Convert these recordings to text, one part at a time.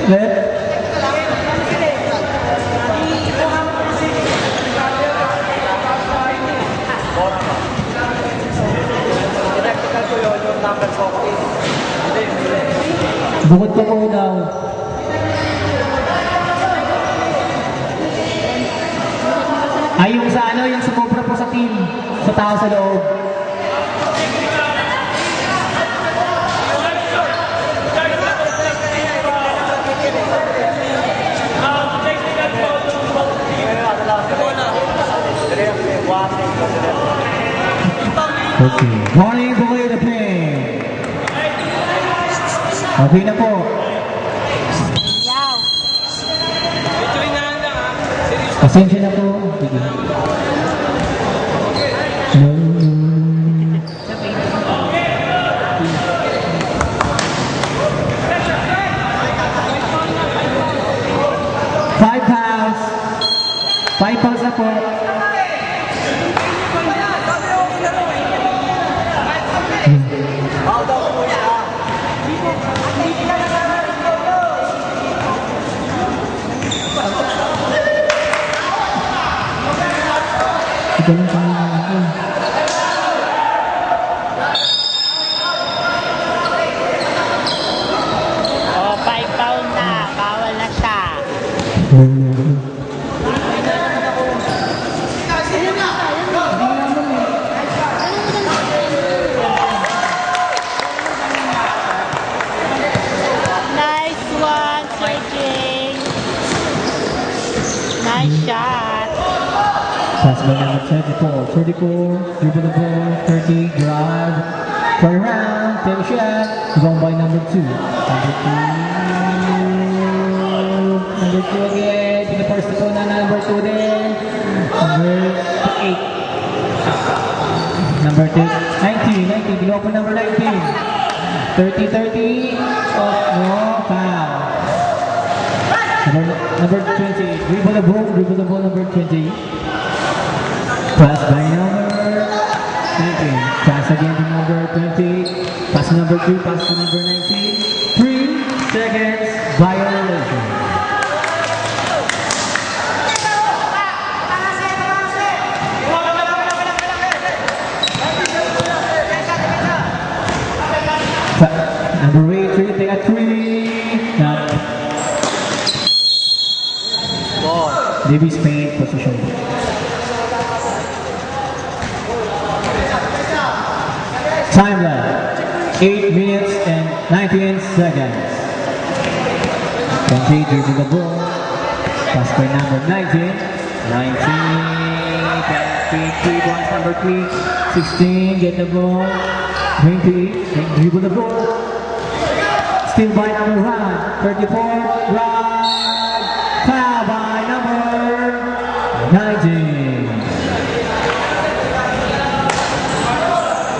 Left. Bukod ka po daw. Ay, yung sa ano, yung sumobra po sa team, sa tao sa loob. Okay. Morning, Bukoy the Pin. Okay na po. Pasensya na po. Sige. No. 5 pounds. 5 pounds na po. Ganun sa mga ako. Oh, 5 pound na. Bawal na siya. Nice one, Sergey. Nice shot. Pass by number 34. 34, dribble the ball, 30, drive, turn around, take a shot, going by number 2. Number 2 again, to the first to na number 2 then. Number 8. Number 19, below po number 19. 30, 30, oh, no, foul. Number 20, dribble the ball, number 20. Pass by number 19. Pass again to number 20. Pass to number 2. Pass to number 19. 3 seconds. Violation. Number 8. Take a 3. Not. Maybe Spain position. Time left, 8 minutes and 19 seconds. 20 dribble the ball. Pass by number 19. 3 points, number 3. 16, get the ball. 20, dribble the ball. Still by number 1. 34, right. Foul by number 19.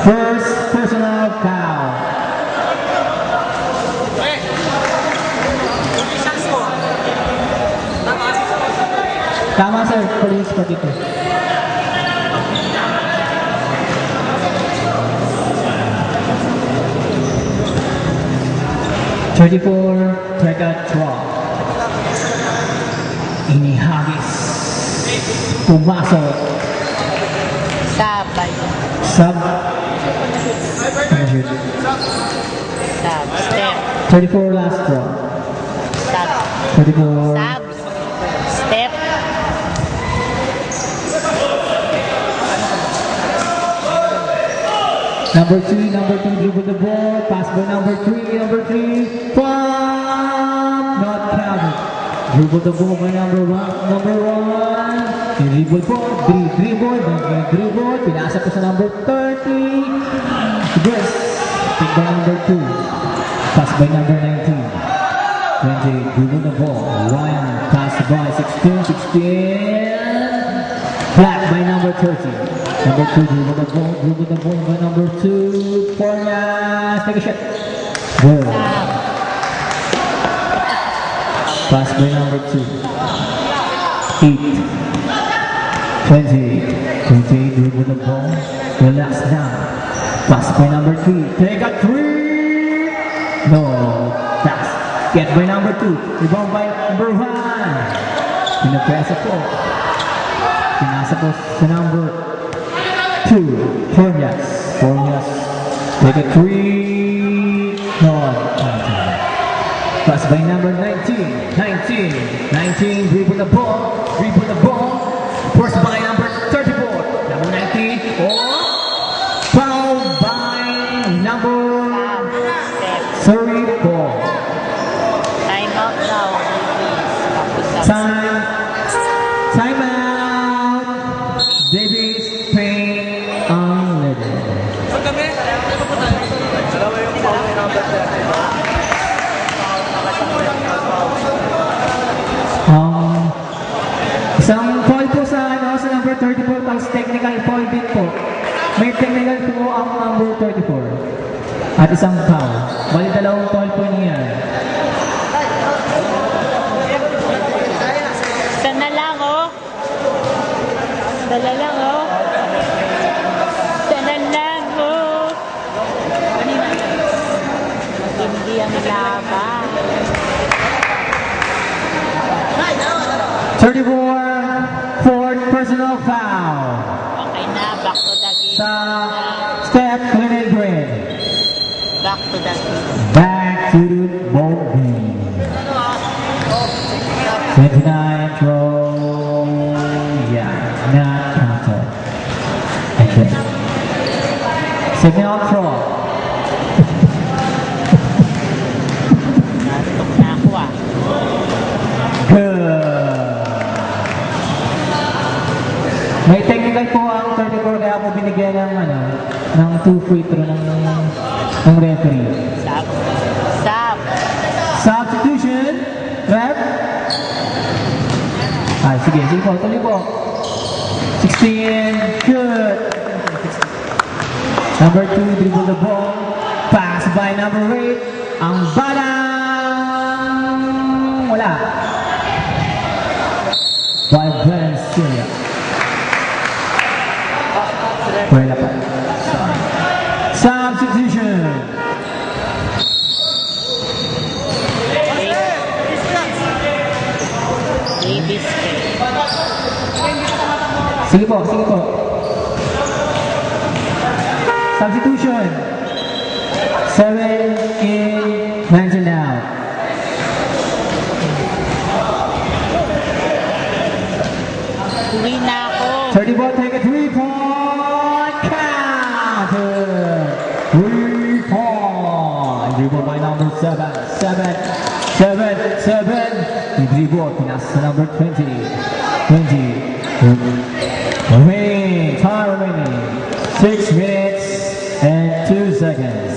First personal foul. Tama sir, police 42. Teka 12. Inihagis. Pumasok. Sabay. Sub. Sab. Step. 34 last draw. Sab. 34. Sab. Step. Number 2, dribble the ball. Pass by number 3. Pump. Not counted. Dribble the ball by number 1. Dribble ball. Dribble. Pinasa po sa number 30. Yes. Pick by number 2. Pass by number 19. 20. Dribble the ball. Ryan. Pass by 16. Black by number 30. Number 2, dribble the ball by number 2. Fornas, take a shot. Good. Pass by number 2. 8. 20. Dribble the ball. Relax down. Pass by number 3. Take a 3. No. Pass. Basket by number 2. Rebound by number 1. Pinapesa po. Pinasa po sa number 2. Fornias. Fornias. Take a 3. No. Pass by number 19. 19. Dribble the ball. Forced by number 34. Number 19. Foul by number 34. Time out now. Time out. Davis Payne unleaded. Isang foul po sa number 34 tapos technical foul din po. May technical po ang number 34. At isang foul. Bali dalawang foul po niya. Sana lang, oh. Sana lang, oh. Sana lang, oh. Hindi ang laban. 34, fourth personal foul. Okay na, back to the game. Sa Steph Lindgren. Back to the game. Back to the ball game. 29 throw. Yeah, not counted. Okay. Signal throw. Nantok na ako, ah. Good. May technical po ang 34 kaya po binigyan ng 2 free throw ng referee. Stop. Substitution. Ref. Sige po, tuloy po. 16, good. Number 2, dribble the ball. Pass by number 8. Ang badang wala. By Valencia. Wala pa. Substitution. Davis Payne. Sige po. Substitution. 7 in, 19 out. Uwi na ako. 34, take a 3-point counter. 3-point. Dribble by number 7. 7. Dribble, pinasa sa number 20. 20. Time remaining. 6 minutes and 2 seconds.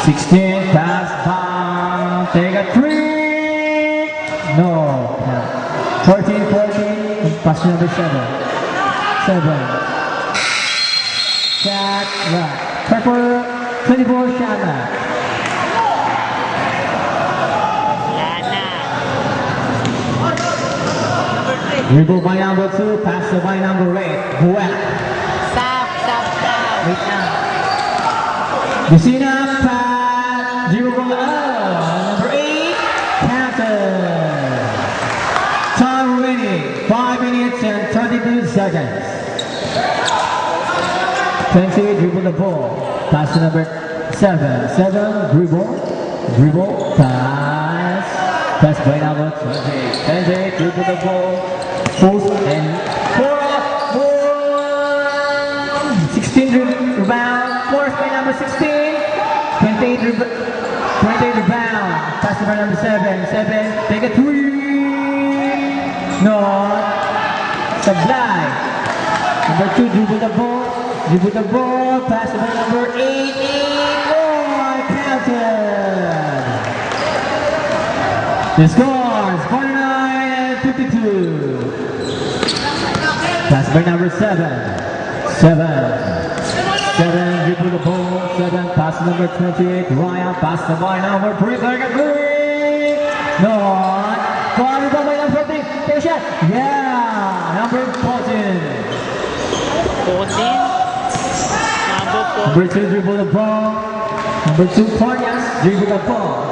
16, pass by. Take a 3. No. 14. Pass to number 7. Shot right. Purple 24 shot right. Lana. Dribble by number 2, pass by number 8. Buel. Stop. Wait now. Lucina pass. Dribble number 8. Counted. Time remaining. 5 minutes and 32 seconds. 20, dribble the ball. Pass to number 7. 7, dribble, pass. Pass by number 20. 20, dribble the ball. Post and 16 rebound. Forced by number 16. 28 rebound. Pass by number 7. 7, take a 3. No. Sablay. Number 2, dribble the ball, pass by number 8, counted. The score is 49 and 52. Pass by number 7, dribble the ball, 7, pass number 28, Ryan, pass by number 3, take a 3. No. Foul by number 14, take a shot. Yeah, number 14. 14. Number 2, dribble the ball. Number 2, Fornias, dribble the ball.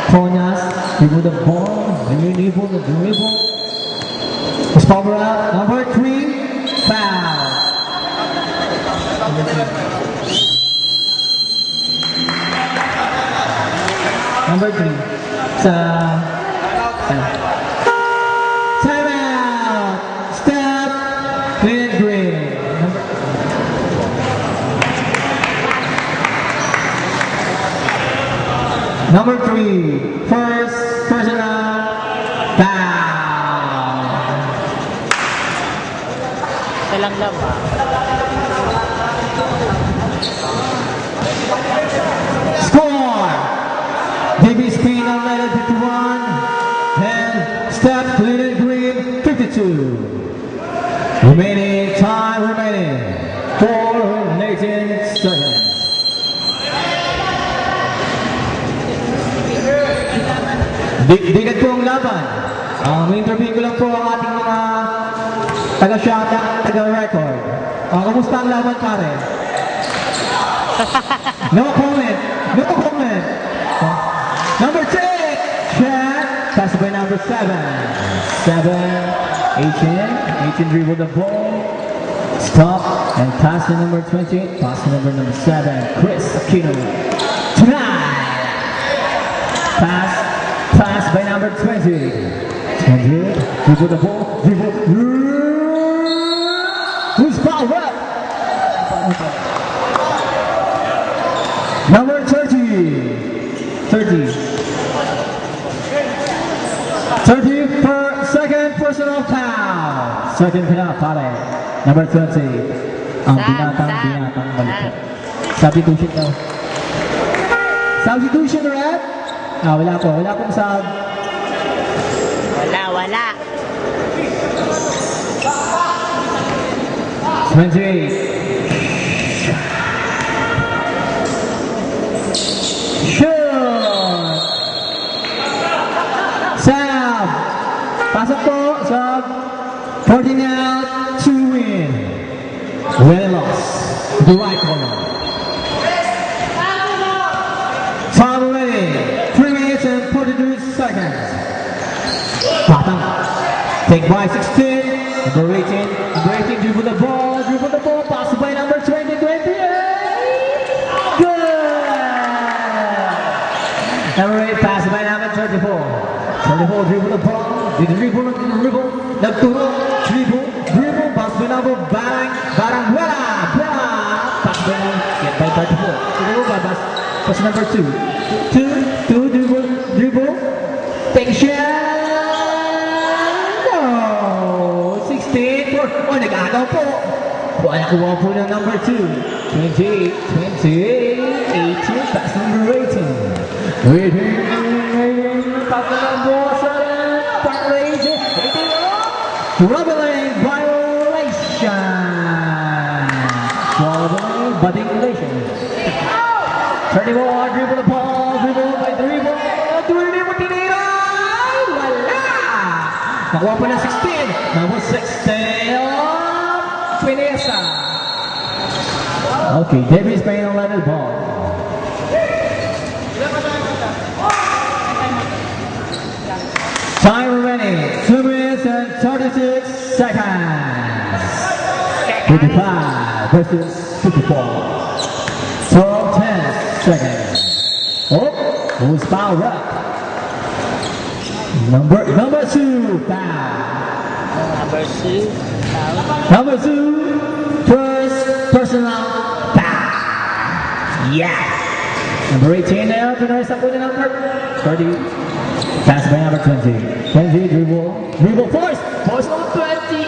Konas, dribble the ball, dribble. Let's power up. Number 3, foul. Number 3. Timeout. Step. Clean and green. Number 3. First personal foul. Silang laba. Score! DB Spain unleaded 51 and Steph Clean and Green 52. Remaining 4 seconds. Digat po ang laban. Interview ko lang po ang ating mga taga-shot at taga-record. Kamusta ang laban, pare? No comment. Number 10, Chad. Pass by number 7. 18 dribble the ball. Stop and pass to number 20. Pass to number 7, Chris Aquino. Tonight. Pass by number 20. 20, dribble the ball. Who's foul up? Number 30 per second personal foul. Second penalty, pare. Number 20. Binatang balik. Substitution daw. Substitution, red? Wala pong sub. Wala. 28. Shoot! Sub! Pasok po, sub. 14 out, 2 win. Win and loss. The right corner. Time remaining. 3 minutes and 42 seconds. Batang. Take by 16. Number 18 dribble the ball. Pass by number 20. Good. Number 8 pass by number 34. 34 dribble the ball. Dribble. Nagturo. Dribble. Pass by number Barang. Pass by number 34. Pass number 2. 2 dribble. Take a shot. No. 16. Nag-agaw po. Nakuha po ng number 2. 18. Pass number 18. Pass number 7. Pass 18. Traveling violation. 34, dribble the ball, dribble. Wala! Nakuha po ng 16. Number 16. Pinesa. Okay, Davis playing on level ball. Time remaining, 2 minutes and 36 seconds. 55 versus 54. 10 seconds. Who's fouled up? Number 2 foul. Number 2, first personal foul. Yeah. Number 18 now, Pinoy's up with the number 30. Pass by number 20. 20, dribble, force on 28.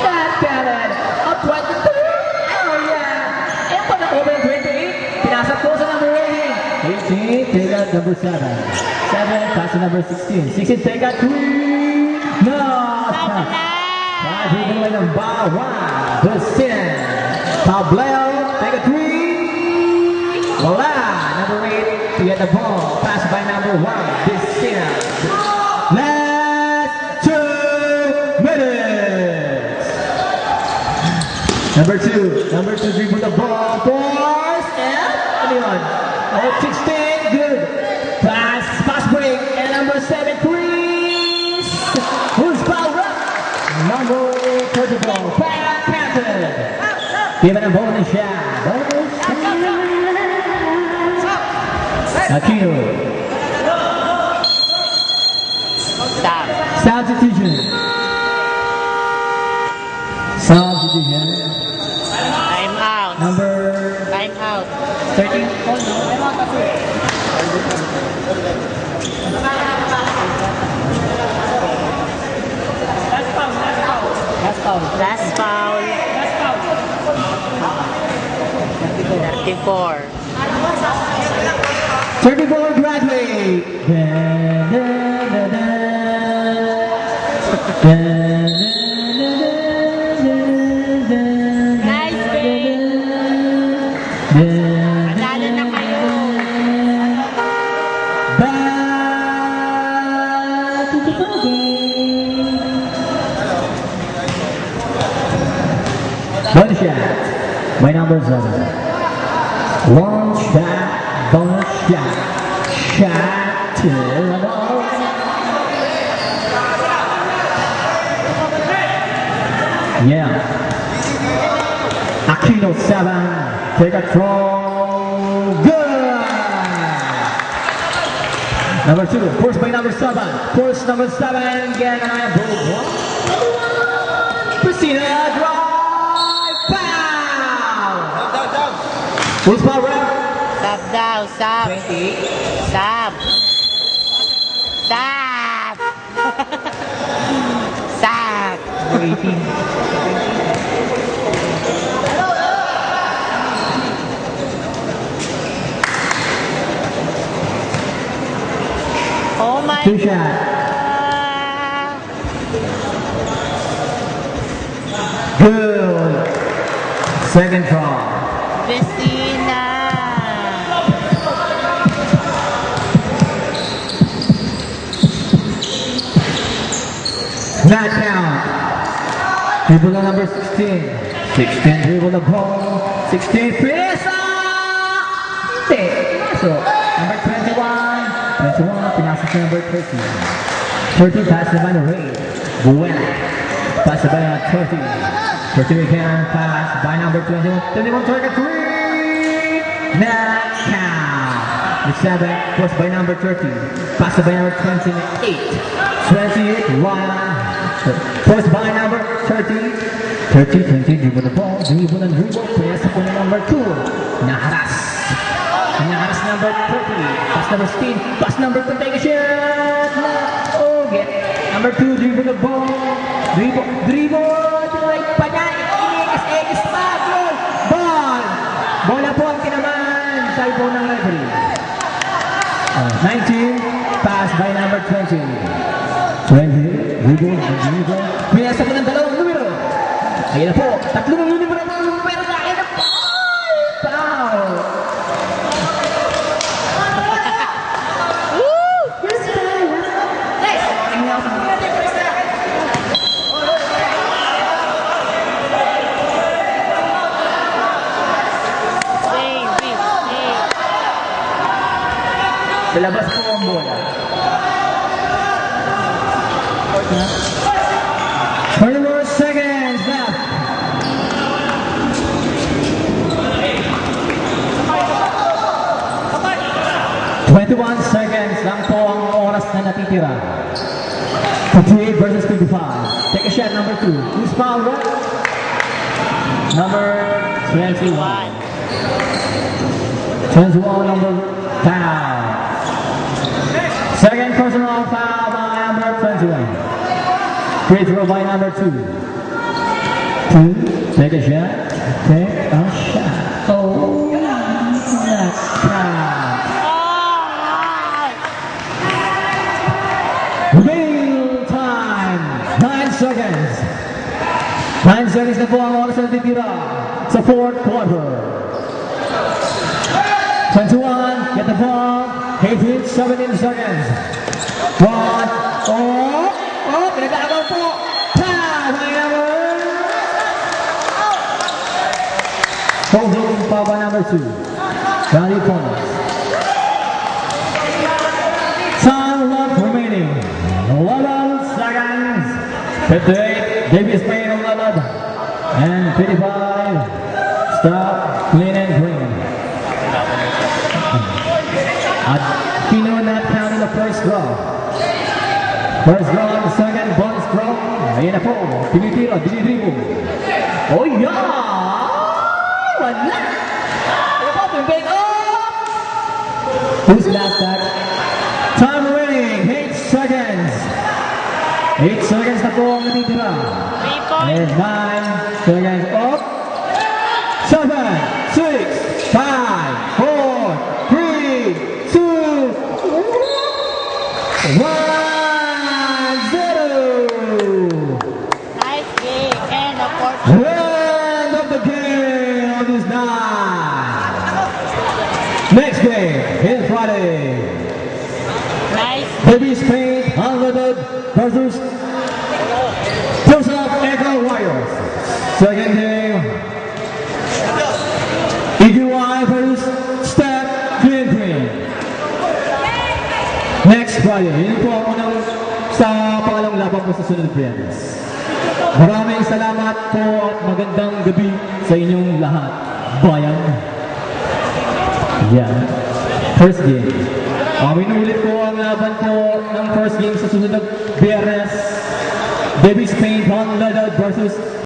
That got it. Up 23. Oh yeah. And for the open 28, pinasa po sa number 18. 18, take out number 7. 7, pass to number 16. 16, take out 3. No. Dribble by number 1. Justin. Pableo, take a 3. Voila. Number 8, to get the ball. Pass by number 1. Justin. Last 2 minutes. Number 2 dribble the ball. Force and anyone. 16, good. Pass Given a bonus shot. Bonus shot. Aquino. Stop. Substitution. Substitution. Time out. Number Time out. 13. Last foul. 34. 34 graduate. Nice game. Panalo na kayo. Back to the ball game. Bonus shot by number 7. Long shot, bonus shot. Shot to the ball. Yeah. Aquino 7. Take a throw. Good. Number 2. Force by number 7. Force number 7. Get an eye. Christina drive. Foul. Full spot rep. Sub daw. Sub. 20. Sub. Sub. Sub. 18. Oh my Two shot. God. Good. Second draw. Vecina. Not count. Dribble the number 16. 16 dribble the ball. 16 finish. So, number 21. 21 pinasok sa number 30. 30 pass by the Ray. Buena. Pass by 30. 30 again. Pass by number 21. 21 target 3. Not count. The 7 was by number 30. Pass by number 28. 28 1. First by number 30. 30, 20, dribble the ball, dribble and dribble. Pinasok po na number 2. Naharas. Naharas number 30. Pass number 16. Pass number 2. Take a shot. Oh, get. Number 2, dribble the ball. Dribble. Tuloy pa niya. Inis pa. Ball. Bola po ang kinaman. Sabi po ng referee. 19. Pass by number 20. 20. Dribble. Pinasa po ng dalawang numero. Ayan na po. Tatlong numero na po. Pero sa akin na po. Foul. Sa labas po ang bola. 20 more seconds left. Twenty-one seconds lang po ang oras na natitira. 58 versus 55. Take a shot, number 2. Who's foul, right? Number 21. 21, number foul. Second personal foul by number 21. Free throw by number 2. 2. Take a shot. Take a shot. Oh, that's foul. Real time. 9 seconds. 9 seconds na po ang oras na natitira sa fourth quarter. 21, get the ball. 18, 17 seconds. 1, pinagkakabaw po. Foul by number. Holding foul by number 2. Value points. Time left remaining. 11 seconds. 58, Davis Payne on the and 55. Stop, clean and green. At Pino not counting the first draw. First draw, the second bonus draw. Ayan na po, tinitira, dinidribble. Oh yeah! Wala! Ano po, pimpin up! Who's last that? Time remaining, 8 seconds. 8 seconds na po ang natitira. 3 points. And 9 seconds up. 7, 6, 5, 4, 3, 2, 1, 0. Nice game. And of course, End of the game on this night. Next game is Friday. nice. Baby Spain Unlimited versus Joseph Echo Warriors. Second game, EQY versus Step Green Green. Next Friday, yun po ang unang sa pangalang laban po sa sunod, friends. Maraming salamat po at magandang gabi sa inyong lahat. Bayan. Yan. First game. Minulit po ang laban po ng first game sa susunod na Biyernes. Davis Paint Unleaded versus